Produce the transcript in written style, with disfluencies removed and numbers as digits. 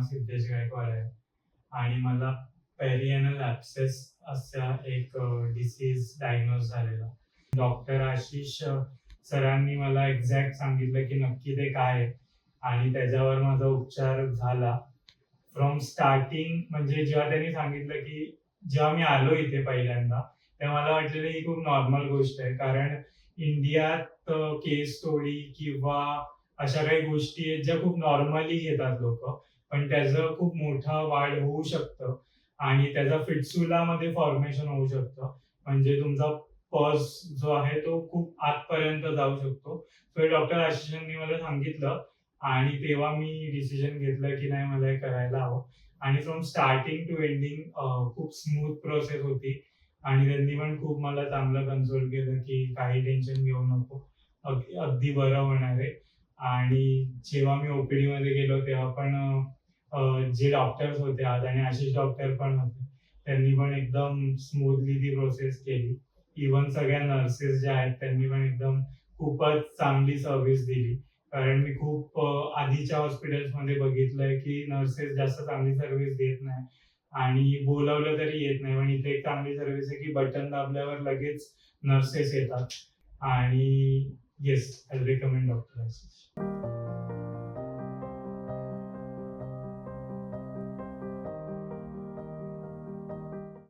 सिद्धेश गायकवाड आहे आणि मला पेरिएनल ॲब्सेस असा एक डिसीज डायग्नोज झालेला. डॉक्टर आशिष सरांनी मला एक्झॅक्ट सांगितलं की नक्की ते काय आहे आणि त्याच्यावर माझा उपचार झाला. फ्रॉम स्टार्टिंग म्हणजे जेव्हा त्यांनी सांगितलं की जेव्हा मी आलो इथे पहिल्यांदा तेव्हा मला वाटलेलं ही खूप नॉर्मल गोष्ट आहे, कारण इंडियात केस स्टोरी किंवा अशा काही गोष्टी आहेत ज्या खूप नॉर्मली घेतात लोक, पण त्याचं खूप मोठं वाढ होऊ शकतं आणि त्याचा फिटसुलामध्ये फॉर्मेशन होऊ शकतं. म्हणजे तुमचा पस जो आहे तो खूप आतपर्यंत जाऊ शकतो. तर डॉक्टर आशिषांनी मला सांगितलं आणि तेव्हा मी डिसिजन घेतलं की नाही मला हे करायला हवं. आणि फ्रॉम स्टार्टिंग टू एंडिंग खूप स्मूथ प्रोसेस होती आणि त्यांनी पण खूप मला चांगलं कन्सोल केलं की काही टेन्शन घेऊ नको, अगदी बरं होणार आहे. आणि जेव्हा मी ओपीडी मध्ये गेलो तेव्हा पण जे डॉक्टर्स होते आज आणि आशिष डॉक्टर पण होते, त्यांनी पण एकदम स्मूथली ती प्रोसेस केली. इव्हन सगळ्या नर्सेस ज्या आहेत त्यांनी पण एकदम खूपच चांगली सर्व्हिस दिली. कारण मी खूप आधीच्या हॉस्पिटल्समध्ये बघितलंय की नर्सेस जास्त चांगली सर्व्हिस देत नाही आणि बोलावलं तरी येत नाही. पण इथे एक चांगली सर्व्हिस आहे की बटन दाबल्यावर लगेच नर्सेस येतात आणि yes, I recommend doctor Ashish.